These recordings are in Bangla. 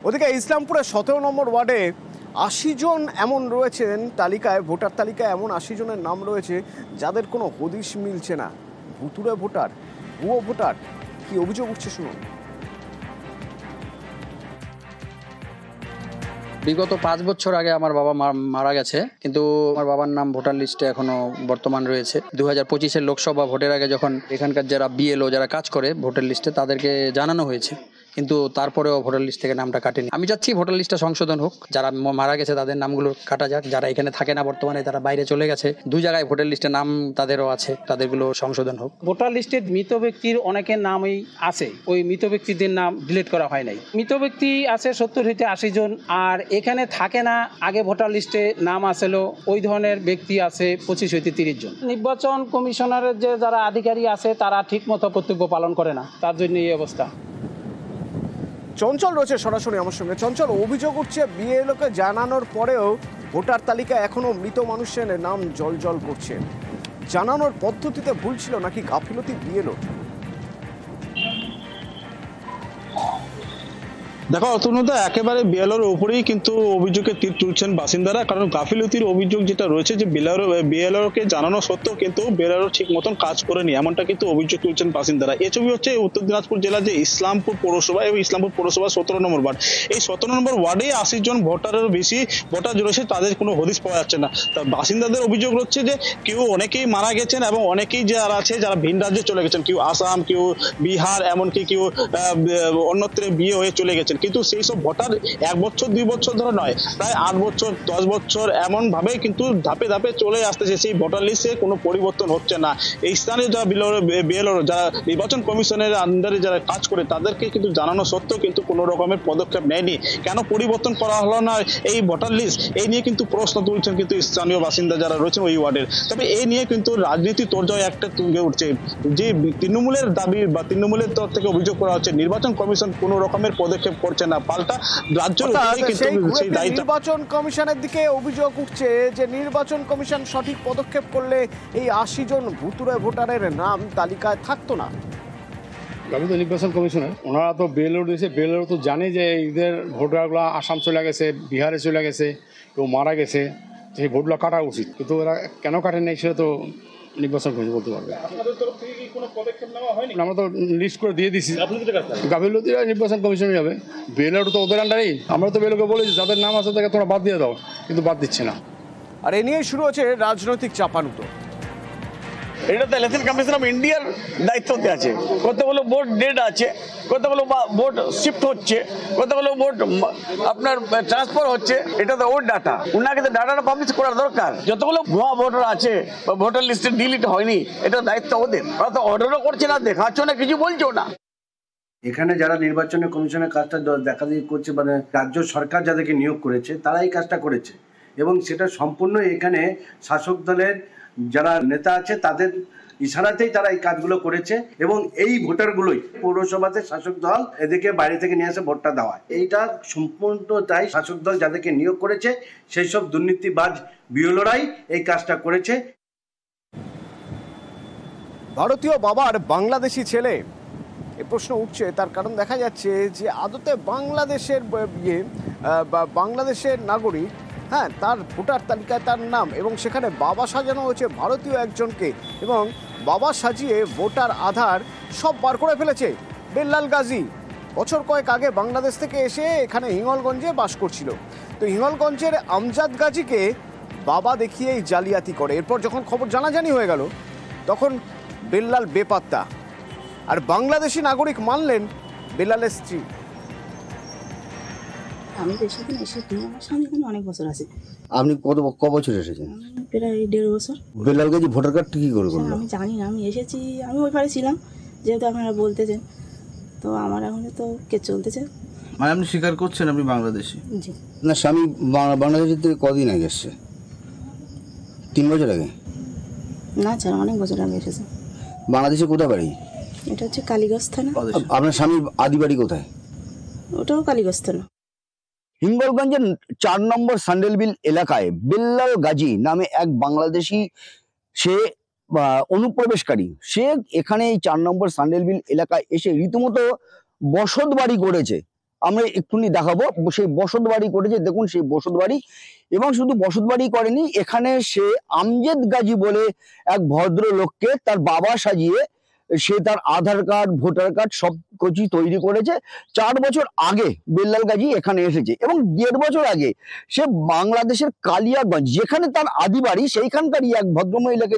ওদিকে ইসলামপুরের 17 নম্বর ওয়ার্ডে ৮০ জন এমন রয়েছেন তালিকায়, ভোটার তালিকায় এমন ৮০ জনের নাম রয়েছে যাদের কোনো হদিশ মিলছে না। ভুতুড়ে ভোটার, ভুয়ো ভোটার, কি অভিযোগ উঠছে শুনুন। বিগত 5 বছর আগে আমার বাবা মারা গেছে, কিন্তু আমার বাবার নাম ভোটার লিস্টে এখনো বর্তমান রয়েছে। 2025-এর লোকসভা ভোটের আগে যখন এখানকার যারা বিএলও যারা কাজ করে ভোটার লিস্টে তাদেরকে জানানো হয়েছে, কিন্তু তারপরেও ভোটার লিস্ট থেকে নামটা কাটেনি। আমি চাচ্ছি ভোটার লিস্টটা সংশোধন হোক, যারা মারা গেছে তাদের নামগুলো কাটা যাক, যারা এখানে থাকে না বর্তমানে তারা বাইরে চলে গেছে, 2 জায়গায় ভোটার লিস্টে নাম তাদেরও আছে, তাদেরগুলো সংশোধন হোক। ভোটার লিস্টে মৃত ব্যক্তির অনেকের নামই আছে, ওই মৃত ব্যক্তিদের নাম ডিলিট করা হয় নাই। মৃত ব্যক্তি আছে 70 থেকে 80 জন, আর এখানে থাকে না আগে ভোটার লিস্টে নাম আসেল ওই ধরনের ব্যক্তি আছে 25 থেকে 30 জন। নির্বাচন কমিশনারের যে যারা আধিকারিক আছে তারা ঠিক মতো কর্তব্য পালন করে না, তার জন্য এই অবস্থা। চঞ্চল রয়েছে সরাসরি আমার সঙ্গে। চঞ্চল, অভিযোগ উঠছে বিএলওকে জানানোর পরেও ভোটার তালিকায় এখনো মৃত মানুষের নাম জল করছে। জানানোর পদ্ধতিতে ভুল ছিল নাকি গাফিলতি বিএলও? দেখো অতনুদা, একেবারে বিএলওর উপরেই কিন্তু অভিযোগের তীর তুলছেন বাসিন্দারা, কারণ গাফিলতির অভিযোগ যেটা রয়েছে যে বিএলওকে জানানো সত্ত্বেও কিন্তু বিএলও ঠিক মতন কাজ করেনি, এমনটা কিন্তু অভিযোগ তুলছেন বাসিন্দারা। এই ছবি হচ্ছে উত্তর দিনাজপুর জেলার যে ইসলামপুর পৌরসভা এবং ইসলামপুর পৌরসভা 17 নম্বর ওয়ার্ড। এই 17 নম্বর ওয়ার্ডে 80 জন ভোটারেরও বেশি ভোটার রয়েছে, তাদের কোনো হদিশ পাওয়া যাচ্ছে না। তা বাসিন্দাদের অভিযোগ হচ্ছে যে অনেকেই মারা গেছেন এবং অনেকেই যারা আছে যারা ভিন রাজ্যে চলে গেছেন, কেউ আসাম, কেউ বিহার, এমনকি কেউ অন্যত্র বিয়ে হয়ে চলে গেছেন। কিন্তু সেই সব ভোটার 1 বছর 2 বছর ধরে নয়, প্রায় 8 বছর 10 বছর এমন ভাবে কিন্তু ধাপে ধাপে চলে আসতেছে, সেই ভোটার লিস্টে কোনো পরিবর্তন হচ্ছে না। এই স্থানীয় যারা বিএলও যারা নির্বাচন কমিশনের আন্ডারে যারা কাজ করে তাদেরকে কিন্তু জানানো সত্ত্বেও কিন্তু কোনো রকমের পদক্ষেপ নেয়নি। কেন পরিবর্তন করা হলো না এই ভোটার লিস্ট, এই নিয়ে কিন্তু প্রশ্ন তুলছেন কিন্তু স্থানীয় বাসিন্দা যারা রয়েছেন ওই ওয়ার্ডের। তবে এই নিয়ে কিন্তু রাজনীতি তোড়জোড় একটা তুঙ্গে উঠছে, যে তৃণমূলের দাবি বা তৃণমূলের তরফ থেকে অভিযোগ করা হচ্ছে নির্বাচন কমিশন কোনো রকমের পদক্ষেপ করছে না, পাল্টা রাজ্যের নির্বাচন কমিশনের দিকে অভিযোগ উঠছে যে নির্বাচন কমিশন সঠিক পদক্ষেপ করলে এই 80 জন ভুতুড়ে ভোটারের নাম তালিকায় থাকতো না। আমি তো নির্বাচন কমিশনার, ওনারা তো বেলর দিয়েছে, বেলর তো জানে যে এদের ভোটারগুলো আসাম চলে গেছে, বিহারে চলে গেছে, কেউ মারা গেছে, সেই ভোটগুলো কাটা উচিত, কিন্তু ওরা কেন কাটেন নাই সেটা তো নির্বাচন কমিশন বলতে পারবে। আমরা তো লিস্ট করে দিয়ে দিচ্ছি, গাফিলতি নির্বাচন কমিশনে যাবে, বেলর তো ওদের আন্ডারেই। আমরা তো বেলকে বলেছি যাদের নাম আছে তাকে তোমরা বাদ দিয়ে দাও, কিন্তু বাদ দিচ্ছে না। আর এ নিয়ে শুরু হচ্ছে রাজনৈতিক চাপানুতো। এটা তো ইলেকশন কমিশন অফ ইন্ডিয়ার দায়িত্বতে আছে। কতগুলো ভোট ডেড আছে, কতগুলো ভোট শিফট হচ্ছে, কতগুলো ভোট আপনার ট্রান্সফার হচ্ছে, এটা তো ওর ডাটা। উনাকে তো ডাটাটা পাবলিশ করার দরকার। যতগুলো ভুয়া ভোটার আছে বা ভোটার লিস্টে ডিলিট হয়নি, এটা দায়িত্ব ওদের। ওরা তো অর্ডারও করছে না, দেখাচ্ছ না, কিছু বলছো না। এখানে যারা নির্বাচন কমিশনের কাজটা দেখা দিয়ে করছে, মানে রাজ্য সরকার যাদেরকে নিয়োগ করেছে তারা এই কাজটা করেছে, এবং সেটা সম্পূর্ণ এখানে শাসক দলের যারা নেতা আছে তাদের ইশারাতেই তারা এই কাজগুলো করেছে, এবং এই ভোটারগুলোই পৌরসভাতে শাসক দল এদেরকে বাইরে থেকে নিয়ে আসে ভোটটা দেওয়া। এইটা সম্পূর্ণটাই শাসক দল যাদেরকে নিয়োগ করেছে সেই সব দুর্নীতিবাজ বিএলওরাই এই কাজটা করেছে। ভারতীয় বাবার বাংলাদেশি ছেলে, এ প্রশ্ন উঠছে। তার কারণ দেখা যাচ্ছে যে আদতে বাংলাদেশের নাগরিক, হ্যাঁ, তার ভোটার তালিকায় তার নাম, এবং সেখানে বাবা সাজানো হয়েছে ভারতীয় একজনকে, এবং বাবা সাজিয়ে ভোটার আধার সব বার করে ফেলেছে। বেল্লাল গাজী বছর কয়েক আগে বাংলাদেশ থেকে এসে এখানে হিঙ্গলগঞ্জে বাস করছিল। তো হিঙ্গলগঞ্জের আমজাদ গাজীকে বাবা দেখিয়েই জালিয়াতি করে। এরপর যখন খবর জানাজানি হয়ে গেল তখন বেল্লাল বেপাত্তা, আর বাংলাদেশি নাগরিক মানলেন বেল্লালের স্ত্রী। আমি বেশি দিন এসেছি, আমার স্বামী এখানে অনেক বছর আছে। আপনি ক বছর এসেছেন? প্রায় 1.5 বছর। বেল্লাল গাজী ভোটার কার্ড কি করে করলো? আমি জানি না, আমি এসেছি, আমি ওই পারে ছিলাম, যেহেতু আপনারা বলতেছেন, তো আমার এখন তো কে চলতেছে। মানে আপনি স্বীকার করছেন আপনি বাংলাদেশি? জি। না, স্বামী বাংলাদেশ থেকে কদিন আগে এসছে? 3 বছর আগে? না স্যার, অনেক বছর আগে এসেছে। বাংলাদেশে কোথায় বাড়ি? এটা হচ্ছে কালীগঞ্জ থানা। আপনার স্বামীর আদি বাড়ি কোথায়? ওটাও কালীগঞ্জ থানা। হিঙ্গলগঞ্জের 4 নম্বর সান্ডেলবিল এলাকায় বেল্লাল গাজী নামে এক বাংলাদেশি, সে অনুপ্রবেশকারী, সে এখানে এই 4 নম্বর সান্ডেলবিল এলাকায় এসে রীতিমতো বসত বাড়ি করেছে। আমরা এক্ষুনি দেখাবো। সেই বসত বাড়ি করেছে, দেখুন সেই বসত বাড়ি। এবং শুধু বসত বাড়ি করেনি, এখানে সে আমজেদ গাজী বলে এক ভদ্রলোককে তার বাবা সাজিয়ে সে তার আধার কার্ড, ভোটার কার্ড সব কিছু তৈরি করেছে। 4 বছর আগে বেল্লাল গাজী এখানে এসেছে এবং 1.5 বছর আগে সে বাংলাদেশের কালিয়াগঞ্জ, যেখানে তার আদি বাড়ি, সেইখানকারই এক ভদ্রমহিলাকে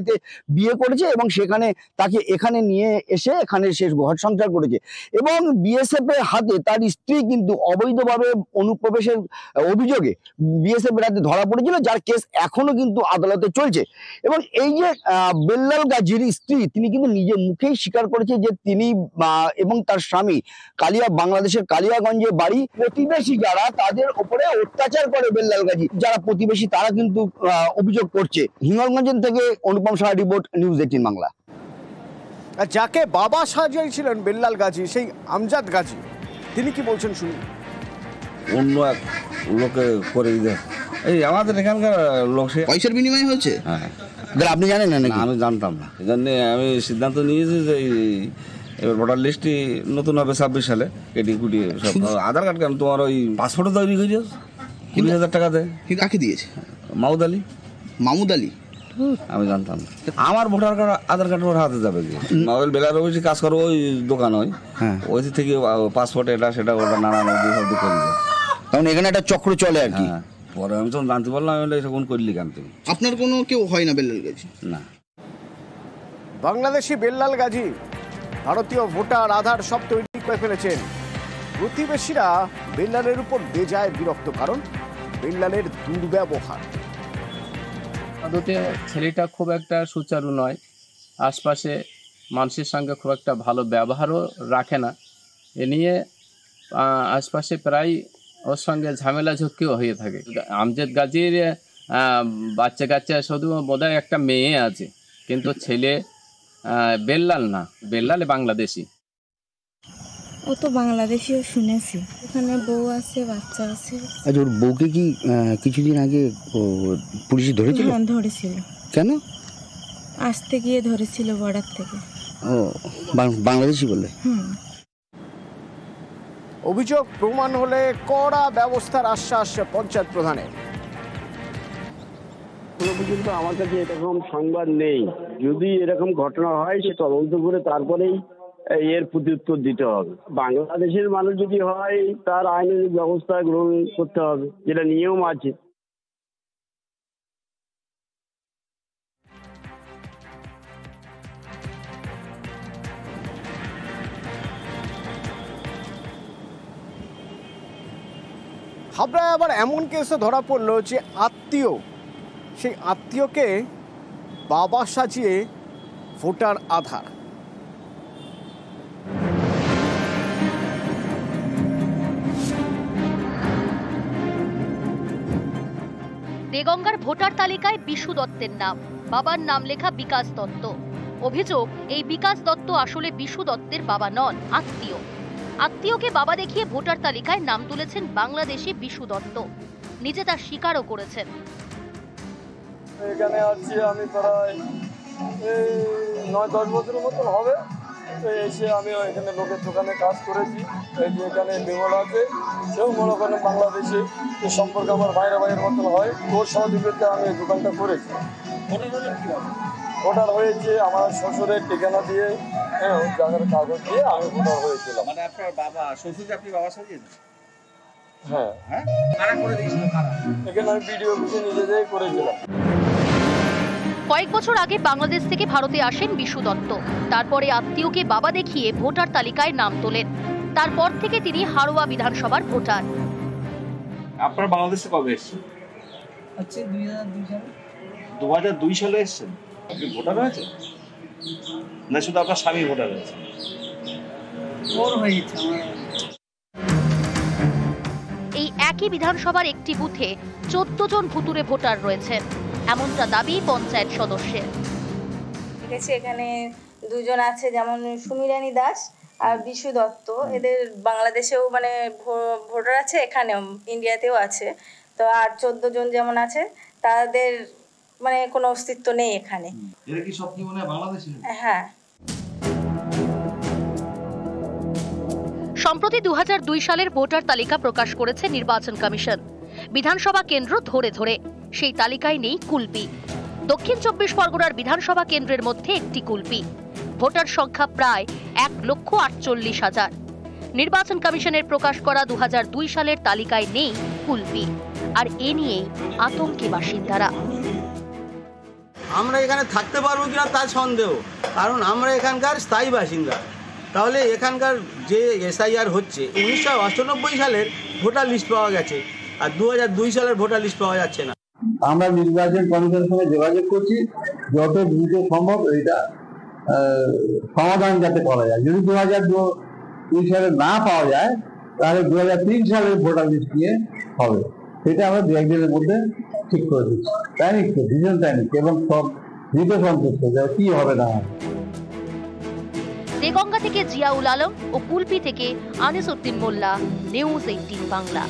বিয়ে করেছে এবং সেখানে তাকে এখানে নিয়ে এসে এখানে সে ঘর সংসার করেছে। এবং বিএসএফ এর হাতে তার স্ত্রী কিন্তু অবৈধভাবে অনুপ্রবেশের অভিযোগে বিএসএফ এর হাতে ধরা পড়েছিল, যার কেস এখনো কিন্তু আদালতে চলছে। এবং এই যে বেল্লাল গাজীর স্ত্রী, তিনি কিন্তু নিজের মুখেই স্বীকার করেছে যে তিনি এবং তার স্বামী বাংলাদেশের কালিয়াগঞ্জে বাড়ি। প্রতিবেশী যারা, তাদের উপরে অত্যাচার করে বেল্লাল গাজী, যারা প্রতিবেশী তারা কিন্তু অভিযোগ করছে। হিঙ্গলগঞ্জ থেকে অনুপম সাহা রিপোর্ট, নিউজ 18 বাংলা। যাকে বাবা সাজিয়েছিলেন বেল্লাল গাজী, সেই আমজাদ গাজী, তিনি কি বলছেন শুনুন। অন্য এক লোকে করে দিতে, এই আমাদের এখানকার লোক, সে পয়সার বিনিময় হয়েছে। হ্যাঁ, আপনি জানেন না নাকি? আমি জানতাম না, এই জন্যে আমি সিদ্ধান্ত নিয়েছি যে এবার ভোটার লিস্টটি নতুন হবে 26 সালে, কেটে কুটিয়ে সব। আধার কার্ড কেন, তোমার ওই পাসপোর্টও তৈরি করে 20,000 টাকা দেয়। কাকে দিয়েছে? মাহমুদ আলী। মাহমুদ আলী? আমি জানতাম না। আমার ভোটার কার্ড, আধার কার্ড ওর হাতে যাবে কি? মোবাইল বেলার অফিসে কাজ করো, ওই দোকান, ওই থেকে পাসপোর্ট এটা সেটা ওটা নানান সব করে দেয়। কারণ এখানে একটা চক্র চলে আর কি। পরে আমি তখন জানতে পারলাম, আমি এরকম করলি কেন তুমি? আপনার কোনো কেউ হয় না বেল্লাল গাজী? না। বাংলাদেশি বেল্লাল গাজী ভারতীয় ভোটার আধার সব তৈরি করে ফেলেছেন। প্রতিবেশীরা বেল্লালের উপর বেজায় বিরক্ত, কারণ বেল্লালের দুর্ব্যবহার। আদতে ছেলেটা খুব একটা সুচারু নয়, আশপাশে মানুষের সঙ্গে খুব একটা ভালো ব্যবহারও রাখে না। এ নিয়ে আশপাশে প্রায় ওর সঙ্গে ঝামেলা ঝক্কিও হয়ে থাকে। আমজাদ গাজীর বাচ্চা কাচ্চা শুধু বোধহয় একটা মেয়ে আছে, কিন্তু ছেলে বেল্লাল না, বেল্লাল বাংলাদেশি। ও তো বাংলাদেশিও শুনেছি, এখানে বউ আছে, বাচ্চা আছে। আচ্ছা, ওর বউকে কি কিছুদিন আগে পুলিশে ধরেছিল? হ্যাঁ, ধরেছিল। কেন? আসতে গিয়ে ধরেছিল বর্ডার থেকে। ও বাংলাদেশি বলে? অভিযোগ প্রমাণ হলে কড়া ব্যবস্থার আশ্বাস পঞ্চায়েত প্রধানের। পর্যন্ত আমার কাছে এরকম সংবাদ নেই। যদি এরকম ঘটনা হয়, সে তদন্ত করে তারপরেই এর প্রত্যুত্তর দিতে হবে। বাংলাদেশের মানুষ যদি হয়, তার আইনের ব্যবস্থা গ্রহণ করতে হবে, যেটা নিয়ম আছে। হাবড়ায় আবার এমন কেসে ধরা পড়লো যে আত্মীয়, সেই আত্মীয়কে বাবা সাজিয়ে ভোটার আধার। দেগঙ্গার ভোটার তালিকায় বিশু দত্তের নাম, বাবার নাম লেখা বিকাশ দত্ত। অভিযোগ, এই বিকাশ দত্ত আসলে বিশু দত্তের বাবা নন, আত্মীয়। আত্মীয়কে বাবা দেখিয়ে ভোটার তালিকায় নাম তুলেছেন বাংলাদেশি বিশু দত্ত। নিজে তা স্বীকারও করেছেন। এখানে আছি আমি প্রায় 9-10 বছরের মতো হবে। এসে আমি এখানে লোকের দোকানে কাজ করেছি। এই যে এখানে বেঙ্গল আছে, সেও মনে করেন বাংলাদেশি, এই সম্পর্কে আমার ভাইয়ের মতন হয়। তোর সহযোগিতা আমি এই দোকানটা করেছি। ভোটার হয়েছে আমার শ্বশুরের ঠিকানা দিয়ে, জায়গার কাগজ দিয়ে আমি ভোটার হয়েছিলাম। মানে আপনার বাবা শ্বশুর, আপনি বাবা সাজিয়েছেন? হ্যাঁ। কারা করে দিয়েছিল? এখানে আমি ভিডিও অফিসে নিজে যেয়ে করেছিলাম। কয়েক বছর আগে বাংলাদেশ থেকে ভারতে আসেন বিশু দত্ত। তারপরে আত্মীয়কে বাবা দেখিয়ে ভোটার তালিকায় নাম তোলেন। তারপর থেকে তিনি হাড়োয়া বিধানসভার ভোটার। আপনারা বাংলাদেশে কবে এসেছেন? আচ্ছা, 2002 সালে। 2002 সালে এসেছেন? আপনি ভোটার হয়েছে না শুধু আপনার স্বামী ভোটার হয়েছে? ওর হয়েছে। এই একই বিধানসভার একটি বুথে 14 জন ভুতুরে ভোটার রয়েছেন, এমনটা দাবি পঞ্চায়েত সদস্যের। ঠিক আছে, এখানে দুজন আছে, যেমন সুমিরানী দাস আর বিশু দত্ত। এদের বাংলাদেশেও মানে ভোটার আছে, এখানেও ইন্ডিয়াতেও আছে। তো আর 14 জন যেমন আছে, তাদের মানে কোনো অস্তিত্ব নেই এখানে। এরা কি সব কি মনে হয় বাংলাদেশি? হ্যাঁ। সম্প্রতি 2002 সালের ভোটার তালিকা প্রকাশ করেছে নির্বাচন কমিশন। বিধানসভা কেন্দ্র ধরে ধরে সেই তালিকায় নেই কুলপি। দক্ষিণ 24 পরগনার বিধানসভা কেন্দ্রের মধ্যে একটি কুলপি। ভোটার সংখ্যা প্রায় 1,48,000। নির্বাচন কমিশনের প্রকাশ করা 2002 সালের তালিকায় নেই কুলপি, আর এ নিয়েই আতঙ্কে বাসিন্দারা। আমরা এখানে থাকতে পারবো কিনা তার সন্দেহ, কারণ আমরা এখানকার স্থায়ী বাসিন্দা। তাহলে এখানকার যে SIR হচ্ছে 1998 সালের ভোটার লিস্ট পাওয়া গেছে, আর 2002 সালের ভোটার লিস্ট পাওয়া যাচ্ছে না। আমরা নির্বাচন কমিশনের সঙ্গে যোগাযোগ করছি, যত দ্রুত সম্ভব এটা সমাধান যাতে করা যায়। যদি 2002 সালে না পাওয়া যায় তাহলে 2003 সালের ভোটার লিস্ট নিয়ে হবে। সেটা আমরা 2-1 দিনের মধ্যে ঠিক করে দিচ্ছি। প্যানিক তো, ভীষণ প্যানিক, এবং সব দ্রুত সন্তুষ্ট কি হবে না। দেগঙ্গা থেকে জিয়াউল আলম ও কুলপি থেকে আনিস উদ্দিন মোল্লা, নিউজ 18 বাংলা।